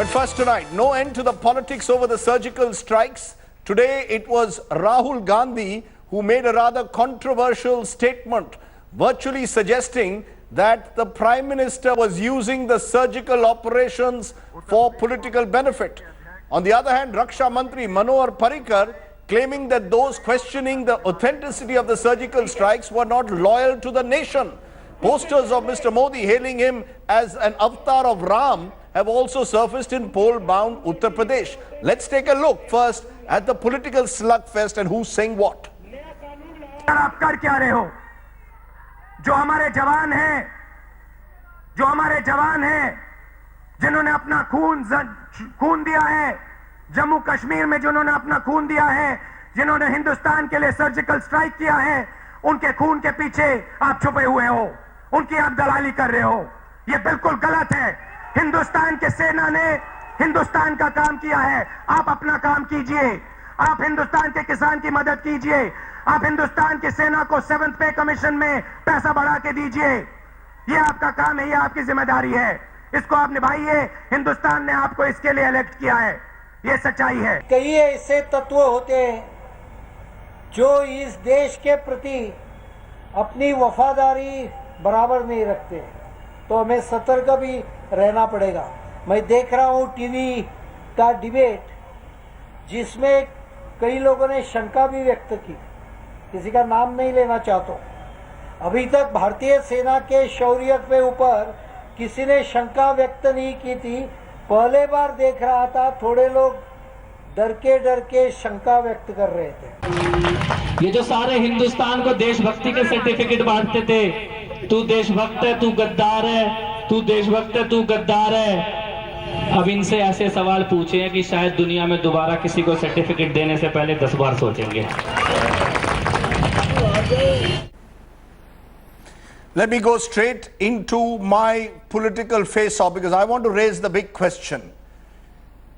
But first tonight, no end to the politics over the surgical strikes. Today it was Rahul Gandhi who made a rather controversial statement, virtually suggesting that the Prime Minister was using the surgical operations for political benefit. On the other hand, Raksha Mantri Manohar Parrikar claiming that those questioning the authenticity of the surgical strikes were not loyal to the nation. Posters of Mr. Modi hailing him as an avatar of Ram have also surfaced in poll-bound Uttar Pradesh. Let's take a look first at the political slugfest and who's saying what. आप कर क्या रहे हो? जो हमारे जवान हैं, जिन्होंने अपना खून दिया है, जम्मू कश्मीर में जिन्होंने अपना खून दिया है, जिन्होंने हिंदुस्तान के लिए सर्जिकल स्ट्राइक किया है, उनके खून के पीछे आप छुपे हुए हो, उनकी आप दलाली कर रहे हो। ये बिल्कुल गलत है। हिंदुस्तान के सेना ने हिंदुस्तान का काम किया है, आप अपना काम कीजिए। आप हिंदुस्तान के किसान की मदद कीजिए। आप हिंदुस्तान की सेना को 7th पे कमीशन में पैसा बढ़ा के दीजिए। ये आपका काम है, ये आपकी जिम्मेदारी है, इसको आप निभाइए। हिंदुस्तान ने आपको इसके लिए इलेक्ट किया है, ये सच्चाई है। कई ऐसे तत्व होते हैं जो इस देश के प्रति अपनी वफादारी बराबर नहीं रखते, तो हमें सतर्क भी रहना पड़ेगा। मैं देख रहा हूँ टीवी का डिबेट, जिसमें कई लोगों ने शंका भी व्यक्त की, किसी का नाम नहीं लेना चाहता। अभी तक भारतीय सेना के शौर्य पे ऊपर किसी ने शंका व्यक्त नहीं की थी। पहले बार देख रहा था थोड़े लोग डर के शंका व्यक्त कर रहे थे। ये जो सारे हिंदुस्तान को देशभक्ति के सर्टिफिकेट बांटते थे, तू देशभक्त है, तू गद्दार है, तू देशभक्त है, तू गद्दार है, अब इनसे ऐसे सवाल पूछे हैं कि शायद दुनिया में दोबारा किसी को सर्टिफिकेट देने से पहले 10 बार सोचेंगे। Let me go straight into my political face-off because I want to raise the big question.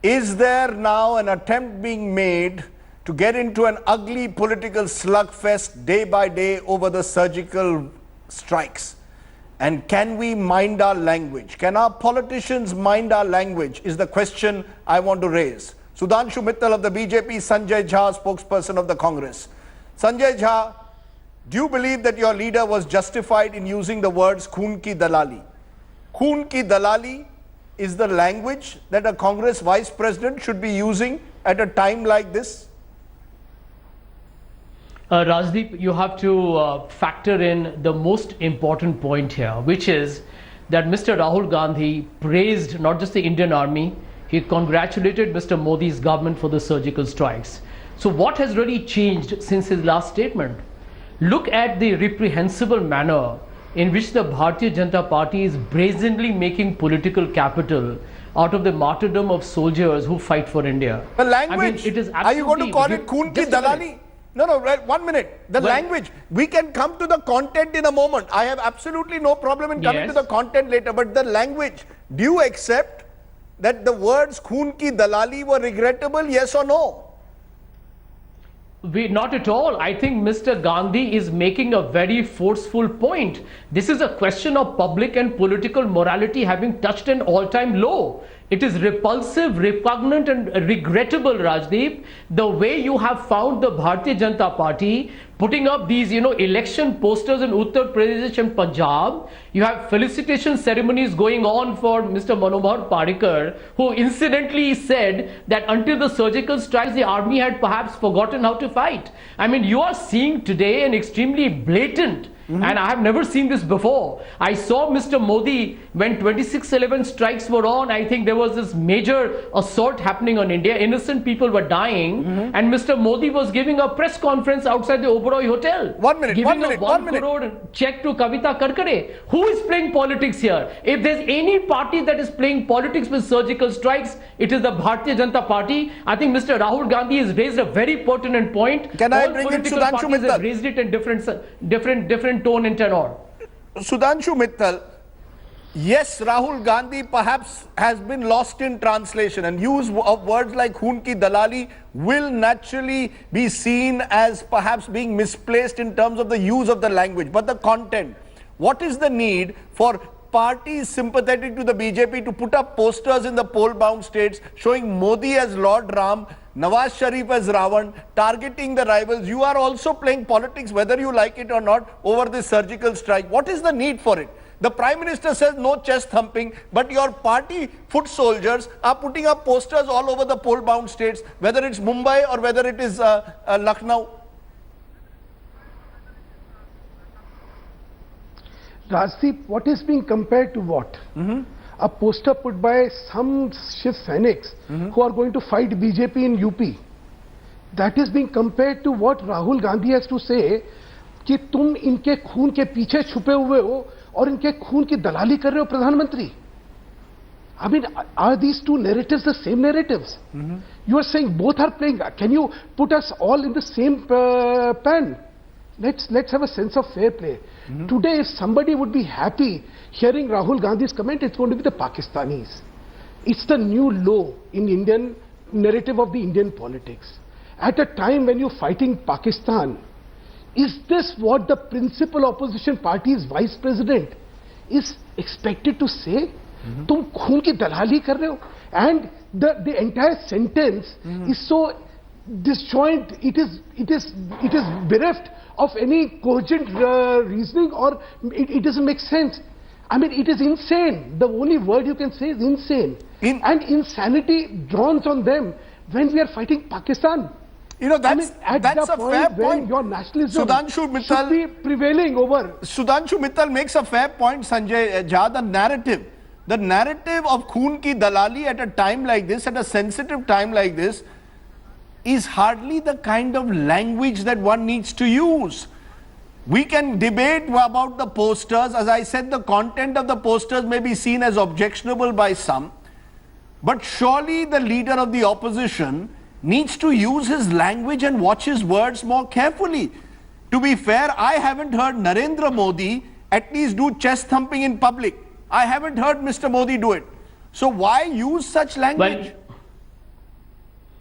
Is there now an attempt being made to get into an ugly political slugfest day by day over the surgical strikes? And can we mind our language? Can our politicians mind our language is the question I want to raise. Sudhanshu Mittal of the BJP, Sanjay Jha, spokesperson of the Congress. Sanjay Jha, do you believe that your leader was justified in using the words "Khoon ki dalali"? Khoon ki dalali is the language that a Congress vice president should be using at a time like this? Rajdeep, you have to factor in the most important point here, which is that Mr. Rahul Gandhi praised not just the Indian Army, he congratulated Mr. Modi's government for the surgical strikes. So what has really changed since his last statement? Look at the reprehensible manner in which the Bharatiya Janata Party is brazenly making political capital out of the martyrdom of soldiers who fight for India. The language, I mean, it is are you going to call it "Khoon ki dalali"? No, 1 minute. The language, we can come to the content in a moment. I have absolutely no problem in coming to the content later, but the language, do you accept that the words "Khoon ki dalali" were regrettable, yes or no? Not at all. I think Mr. Gandhi is making a very forceful point. This is a question of public and political morality having touched an all-time low. It is repulsive, repugnant and regrettable, Rajdeep, the way you have found the Bharatiya Janata Party putting up these, election posters in Uttar Pradesh and Punjab. You have felicitation ceremonies going on for Mr. Manohar Parrikar, who incidentally said that until the surgical strikes, the army had perhaps forgotten how to fight. I mean, you are seeing today an extremely blatant and I have never seen this before. I saw Mr. Modi when 26/11 strikes were on. I think there was this major assault happening on India. Innocent people were dying, and Mr. Modi was giving a press conference outside the Oberoi Hotel. 1 minute, giving 1 minute, a 1 crore check to Kavita Karkare. Who is playing politics here? If there's any party that is playing politics with surgical strikes, it is the Bharatiya Janata Party. I think Mr. Rahul Gandhi has raised a very pertinent point. Can I bring in Sudhanshu Mittal? Have raised it in different tone and tenor. Sudhanshu Mittal, yes, Rahul Gandhi perhaps has been lost in translation, and use of words like "Khoon ki dalali" will naturally be seen as perhaps being misplaced in terms of the use of the language. But the content, what is the need for party is sympathetic to the BJP to put up posters in the poll-bound states showing Modi as Lord Ram, Nawaz Sharif as Ravan, targeting the rivals. You are also playing politics, whether you like it or not, over this surgical strike. What is the need for it? The Prime Minister says no chest thumping, but your party foot soldiers are putting up posters all over the poll-bound states, whether it's Mumbai or whether it is Lucknow. Rajdeep, what is being compared to what? A poster put by some Shiv Sainiks who are going to fight BJP in UP. That is being compared to what Rahul Gandhi has to say कि तुम इनके खून के पीछे छुपे हुए हो और इनके खून की दलाली कर रहे हो प्रधानमंत्री. I mean, are these two narratives the same narratives? You are saying both are playing. Can you put us all in the same pan? Let's have a sense of fair play. Today, if somebody would be happy hearing Rahul Gandhi's comment, it's going to be the Pakistanis. It's the new low in Indian narrative of the Indian politics. At a time when you're fighting Pakistan, is this what the principal opposition party's vice president is expected to say? तुम खून की दलाली कर रहे हो, and the entire sentence is so disjoint. It is bereft of any cogent reasoning, or it doesn't make sense. I mean, it is insane. The only word you can say is insane. And insanity dawns on them when we are fighting Pakistan. You know, that's a fair point. Your nationalism Sudhanshu should be prevailing over. Sudhanshu Mittal makes a fair point, Sanjay Jha. The narrative of Khoon ki Dalali at a time like this, at a sensitive time like this, is hardly the kind of language that one needs to use. We can debate about the posters. As I said, the content of the posters may be seen as objectionable by some, but surely the leader of the opposition needs to use his language and watch his words more carefully. To be fair, I haven't heard Narendra Modi at least do chest thumping in public. I haven't heard Mr. Modi do it. So why use such language?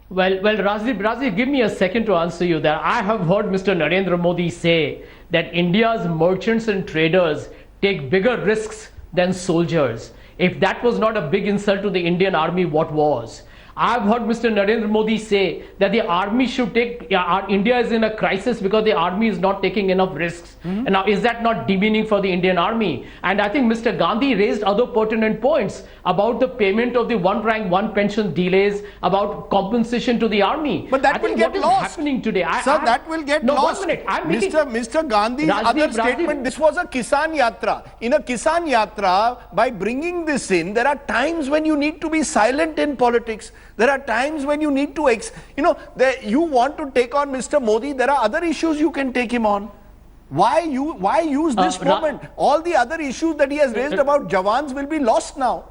Well, Rajiv, give me a second to answer you there. I have heard Mr. Narendra Modi say that India's merchants and traders take bigger risks than soldiers. If that was not a big insult to the Indian army, what was? I've heard Mr. Narendra Modi say that the army should take, India is in a crisis because the army is not taking enough risks. And now, is that not demeaning for the Indian army? And I think Mr. Gandhi raised other pertinent points about the payment of the one rank, one pension delays, about compensation to the army. But that will get lost. What is happening today? Sir, that will get lost. 1 minute. Mr. Gandhi's other statement, this was a Kisan Yatra. In a Kisan Yatra, by bringing this in, there are times when you need to be silent in politics. There are times when you need to, you want to take on Mr. Modi, there are other issues you can take him on. Why use this moment? All the other issues that he has raised about Jawans will be lost now.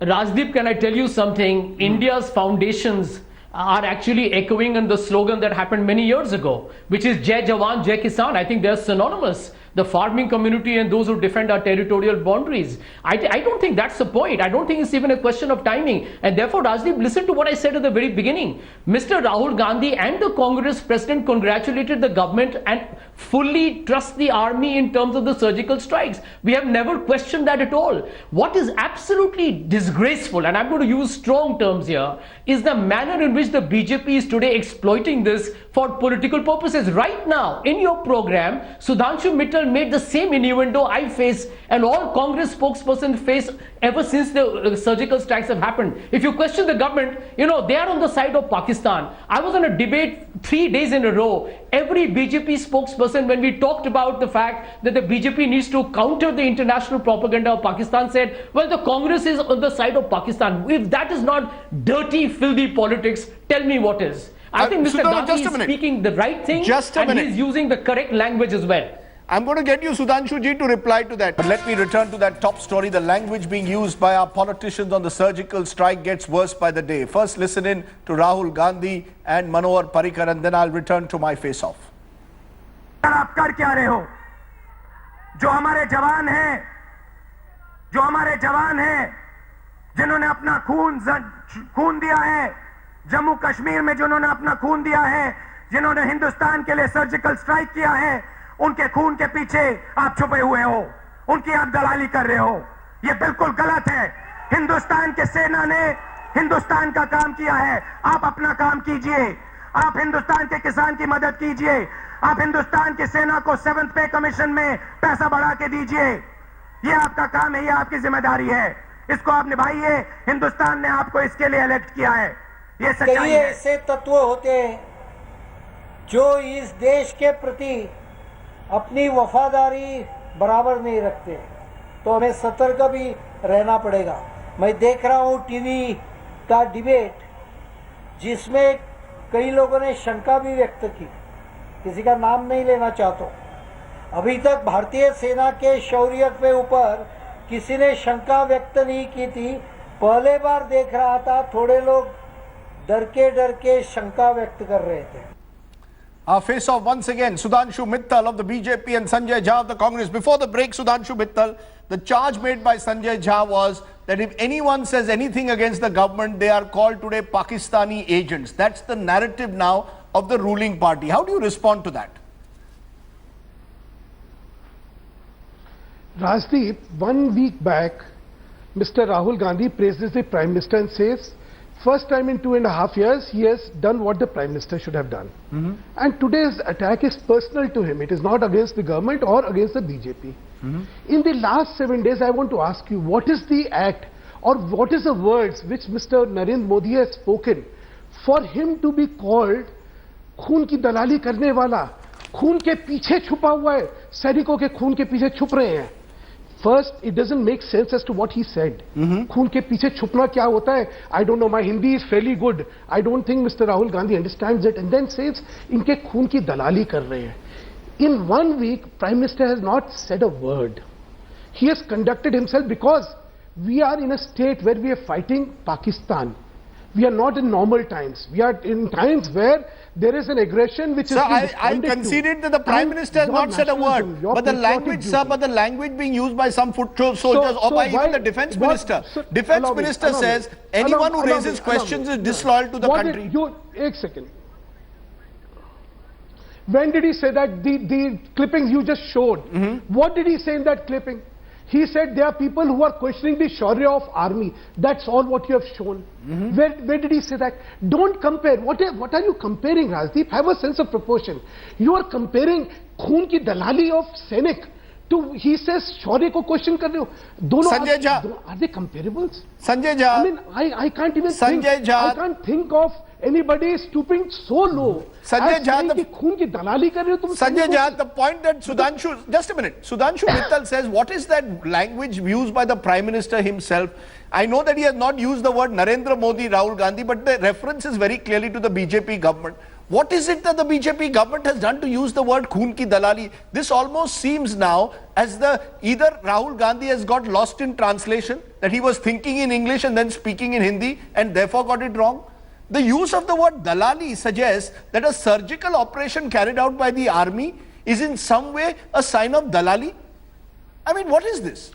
Rajdeep, can I tell you something? India's foundations are actually echoing on the slogan that happened many years ago, which is Jai Jawan, Jai Kisan. I think they're synonymous. The farming community and those who defend our territorial boundaries. I don't think that's the point. I don't think it's even a question of timing. And therefore, Rajdeep, listen to what I said at the very beginning. Mr. Rahul Gandhi and the Congress president congratulated the government and fully trust the army in terms of the surgical strikes. We have never questioned that at all. What is absolutely disgraceful, and I'm going to use strong terms here, is the manner in which the BJP is today exploiting this for political purposes. Right now, in your program, Sudhanshu Mittal made the same innuendo I face and all Congress spokespersons face ever since the surgical strikes have happened. If you question the government, they are on the side of Pakistan. I was on a debate 3 days in a row. Every BJP spokesperson, when we talked about the fact that the BJP needs to counter the international propaganda of Pakistan, said, well, the Congress is on the side of Pakistan. If that is not dirty, filthy politics, tell me what is. I think Mr. Gandhi is speaking the right thing, and he's using the correct language as well. I'm going to get you, Sudhanshu ji, to reply to that. But let me return to that top story. The language being used by our politicians on the surgical strike gets worse by the day. First, listen in to Rahul Gandhi and Manohar Parrikar, and then I'll return to my face-off. आप कर क्या रहे हो? जो हमारे जवान हैं, जिन्होंने अपना खून दिया है, जम्मू कश्मीर में जिन्होंने अपना खून दिया है, जिन्होंने हिंदुस्तान के लिए सर्जिकल स्ट्राइक किया है, उनके खून के पीछे आप छुपे हुए हो. उनकी आप दलाली कर रहे हो। ये बिल्कुल गलत है। हिंदुस्तान के सेना ने हिंदुस्तान का काम किया है, आप अपना काम कीजिए। आप हिंदुस्तान के किसान की मदद कीजिए। आप हिंदुस्तान की सेना को 7th पे कमीशन में पैसा बढ़ा के दीजिए। ये आपका काम है, ये आपकी जिम्मेदारी है, इसको आप निभाइए। हिंदुस्तान ने आपको इसके लिए इलेक्ट किया है, ये सच्चाई कई है। ऐसे तत्व होते हैं जो इस देश के प्रति अपनी वफादारी बराबर नहीं रखते, तो हमें सतर्क भी रहना पड़ेगा। मैं देख रहा हूँ टीवी का डिबेट, जिसमें कई लोगों ने शंका भी व्यक्त की, किसी का नाम नहीं लेना चाहता। अभी तक भारतीय सेना के शौर्य पे ऊपर किसी ने शंका व्यक्त नहीं की थी। पहले बार देख रहा था थोड़े लोग डर के शंका व्यक्त कर रहे थे। Our face off once again, Sudhanshu Mittal of the BJP and Sanjay Jha of the Congress. Before the break, Sudhanshu Mittal, the charge made by Sanjay Jha was that if anyone says anything against the government, they are called today Pakistani agents. That's the narrative now of the ruling party. How do you respond to that? Rajdeep, 1 week back, Mr. Rahul Gandhi praises the Prime Minister and says, first time in 2.5 years, he has done what the Prime Minister should have done. And today's attack is personal to him. It is not against the government or against the BJP. In the last 7 days, I want to ask you, what is the act or what is the words which Mr. Narendra Modi has spoken for him to be called खून की दलाली करने वाला, खून के पीछे छुपा हुआ है, सैनिकों के खून के पीछे छुप रहे हैं? First, it doesn't make sense as to what he said. खून के पीछे छुपना क्या होता है? I don't know. My Hindi is fairly good. I don't think Mr. Rahul Gandhi understands it. And then says, इनके खून की दलाली कर रहे हैं. In 1 week, Prime Minister has not said a word. He has conducted himself because we are in a state where we are fighting Pakistan. We are not in normal times. We are in times where there is an aggression which is. Sir, I conceded that the Prime Minister has not said a word. But the language, sir, but the language being used by some foot soldiers or by even the Defence Minister. Defence Minister says anyone who raises questions is disloyal to the country. One second. When did he say that? The clippings you just showed. What did he say in that clipping? He said there are people who are questioning the shaurya of army. That's all what you have shown. Where did he say that? Don't compare. What are you comparing, Rajdeep? Have a sense of proportion. You are comparing खून की दलाली of Sainik to, he says, shaurya ko question kar rahe ho. Dono Sanjay Jha. Are they comparables? Sanjay Jha. I mean, I can't even Sanjay Jha. I can't think of anybody stooping so low. Sanjay Jha, खून की दलाली कर रहे हो तुम. Sanjay Jha, the point that Sudhanshu, just a minute, Sudhanshu Mittal says, what is that language used by the Prime Minister himself? I know that he has not used the word Narendra Modi, Rahul Gandhi, but the reference is very clearly to the BJP government. What is it that the BJP government has done to use the word Khoon ki dalali? This almost seems now as either Rahul Gandhi has got lost in translation, that he was thinking in English and then speaking in Hindi and therefore got it wrong. The use of the word dalali suggests that a surgical operation carried out by the army is in some way a sign of dalali. I mean, what is this?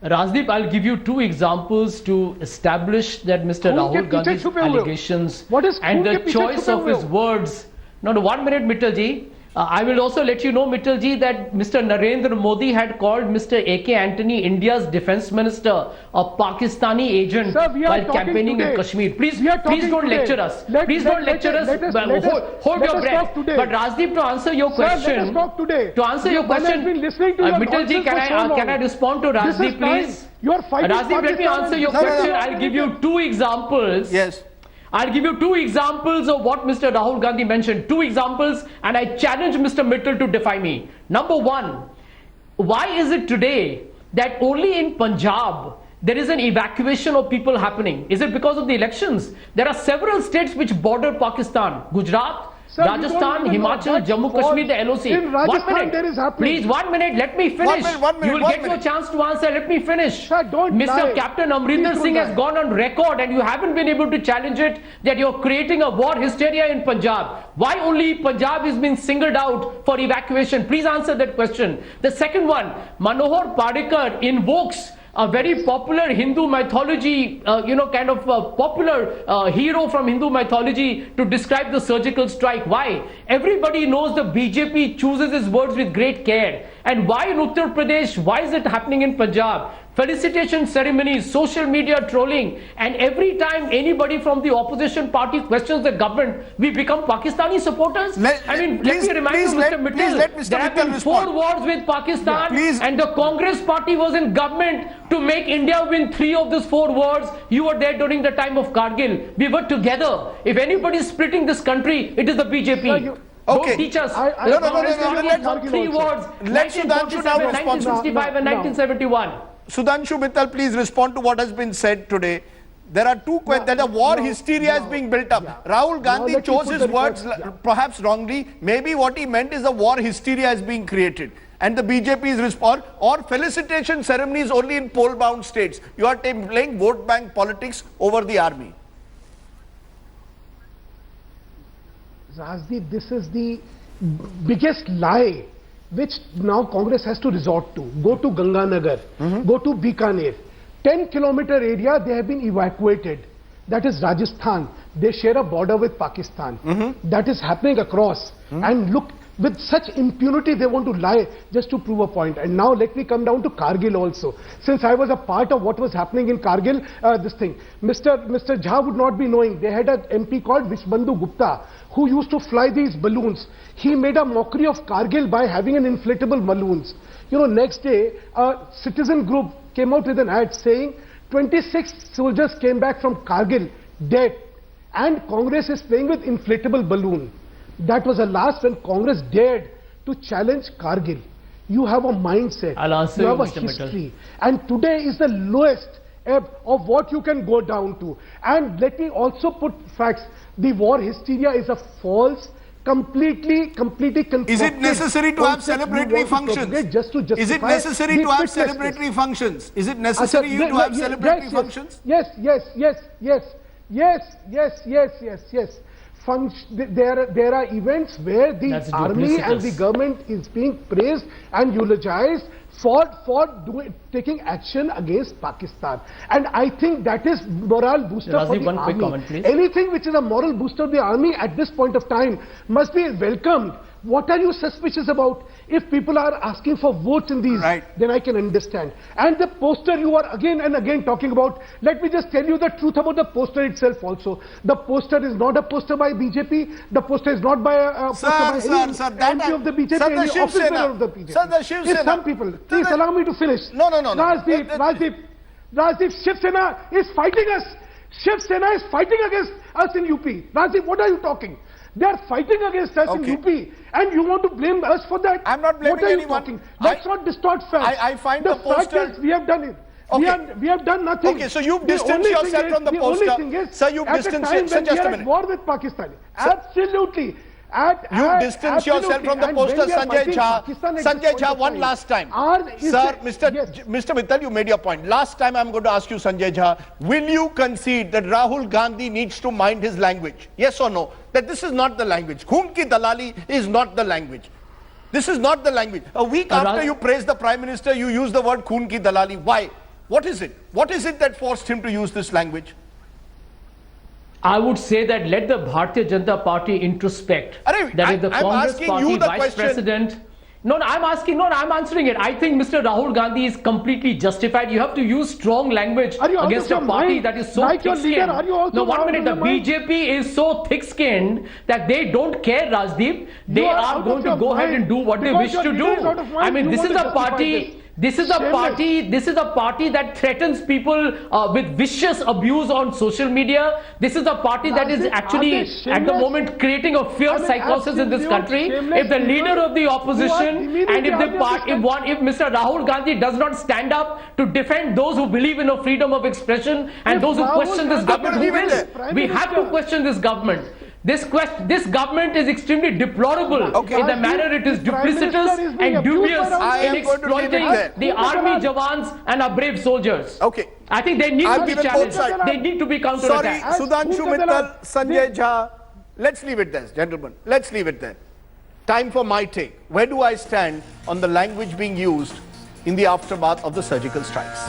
Rajdeep, I'll give you 2 examples to establish that Mr. Rahul Gandhi's allegations and the choice of his words. No, 1 minute, Mittalji. I will also let you know, Mittalji, that Mr. Narendra Modi had called Mr. A.K. Antony, India's defense minister, a Pakistani agent while campaigning in Kashmir. Please don't lecture us. Please don't lecture us. Hold your breath. But Rajdeep, to answer your question, Mittalji, can I respond to Rajdeep, please? Rajdeep, let me answer your question. I'll give you 2 examples. Yes. I'll give you 2 examples of what Mr. Rahul Gandhi mentioned. 2 examples, and I challenge Mr. Mittal to defy me. Number 1, why is it today that only in Punjab there is an evacuation of people happening? Is it because of the elections? There are several states which border Pakistan. Gujarat, Rajasthan, Himachal, Jammu Kashmir, the LOC. In Rajasthan there is happening. Please, 1 minute, let me finish. You will get your chance to answer. Let me finish. Sir, don't Mr. lie. Captain Amrinder Singh has gone on record and you haven't been able to challenge it that you're creating a war hysteria in Punjab. Why only Punjab is being singled out for evacuation? Please answer that question. The second one, Manohar Parrikar invokes a very popular Hindu mythology, kind of a popular hero from Hindu mythology to describe the surgical strike. Why? Everybody knows the BJP chooses its words with great care. And why in Uttar Pradesh? Why is it happening in Punjab? Felicitation ceremonies, social media trolling, and every time anybody from the opposition party questions the government, we become Pakistani supporters. Let me remind you, Mr. Mittal, there have been 4 wars with Pakistan, and the Congress party was in government to make India win 3 of these 4 wars. You were there during the time of Kargil. We were together. If anybody is splitting this country, it is the BJP. Okay. Don't teach us. No. 3 wars, Let Sudhanshu now respond. 1965 and 1971. Sudhanshu Mittal, please respond to what has been said today. There are 2 questions. That a war hysteria is being built up. Yeah. Rahul Gandhi chose his words perhaps wrongly. Maybe what he meant is a war hysteria is being created. And the BJP's response, or felicitation ceremonies only in poll-bound states. You are playing vote bank politics over the army. Rajdeep, this is the biggest lie which now Congress has to resort to. Go to Ganganagar, go to Bikaner. 10-kilometer area they have been evacuated. That is Rajasthan. They share a border with Pakistan. That is happening across. And look, with such impunity they want to lie just to prove a point. And now let me come down to Kargil also. Since I was a part of what was happening in Kargil, Mr. Jha would not be knowing. They had an MP called Vishbandhu Gupta who used to fly these balloons. He made a mockery of Kargil by having an inflatable balloons. Next day, a citizen group came out with an ad saying 26 soldiers came back from Kargil dead, and Congress is playing with inflatable balloon. That was the last when Congress dared to challenge Kargil. You have a mindset, you have a history, and today is the lowest ebb of what you can go down to. And let me also put facts. The war hysteria is a false, completely concocted. Is it necessary to have celebratory functions? Just to justify is it necessary to have celebratory functions? Is it necessary to have celebratory functions? Yes. There are events where the army and the government is being praised and eulogized for taking action against Pakistan. And I think that is moral booster for the army. Comment, anything which is a moral booster of the army at this point of time must be welcomed. What are you suspicious about? If people are asking for votes in these, then I can understand. And the poster you are again and again talking about, let me just tell you the truth about the poster itself also. The poster is not a poster by BJP. The poster is not by a poster by any MP of the BJP, any officer of the BJP. Sir, the Shiv Sena. Some people, please allow me to finish. No. Rajdeep, Shiv Sena is fighting us. Shiv Sena is fighting against us in UP. Rajdeep, what are you talking? They are fighting against us in UP, and you want to blame us for that? I'm not blaming anyone. Let's not distort facts. I find the poster. Fact is we have done it. We have done nothing. Okay, so you've distanced yourself from the poster. The only thing is, sir, you've distanced yourself. Just a minute. War with Pakistan. Absolutely. You distance yourself from the poster, Sanjay Jha, one last time. Sir, Mr. Mittal, you made your point. Last time I'm going to ask you, Sanjay Jha, will you concede that Rahul Gandhi needs to mind his language? Yes or no? That this is not the language. Khoon ki dalali is not the language. This is not the language. A week after you praise the Prime Minister, you use the word Khoon ki dalali. Why? What is it? What is it that forced him to use this language? I would say that let the Bharatiya Janata Party introspect. That is the Congress Party Vice President. I'm answering it. I think Mr. Rahul Gandhi is completely justified. You have to use strong language against a party that is so thick-skinned. No, 1 minute. The BJP is so thick-skinned that they don't care, Rajdeep. They are going to go ahead and do what they wish to do. I mean, this is a party. This is a party that threatens people with vicious abuse on social media. This is a party that is actually at the moment creating a fear psychosis in this country. If the leader of the opposition and if Mr. Rahul Gandhi does not stand up to defend those who believe in a freedom of expression and those who question this government, who will? We have to question this government. This government is extremely deplorable in the manner it is duplicitous and dubious in exploiting the army jawans and our brave soldiers. Okay. I think they need to be challenged. They need to be counterattacked. Sorry, Sudhanshu Mittal, Sanjay Jha, let's leave it there, gentlemen. Let's leave it there. Time for my take. Where do I stand on the language being used in the aftermath of the surgical strikes?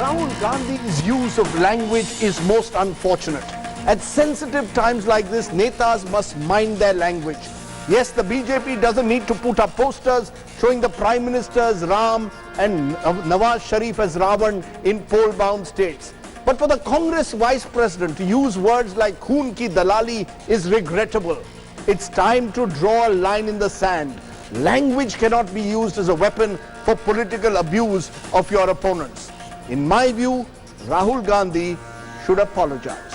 Rahul Gandhi's use of language is most unfortunate. At sensitive times like this, netas must mind their language. Yes, the BJP doesn't need to put up posters showing the Prime Minister as Ram and Nawaz Sharif as Ravan in poll-bound states. But for the Congress Vice President to use words like "Khoon ki dalali" is regrettable. It's time to draw a line in the sand. Language cannot be used as a weapon for political abuse of your opponents. In my view, Rahul Gandhi should apologize.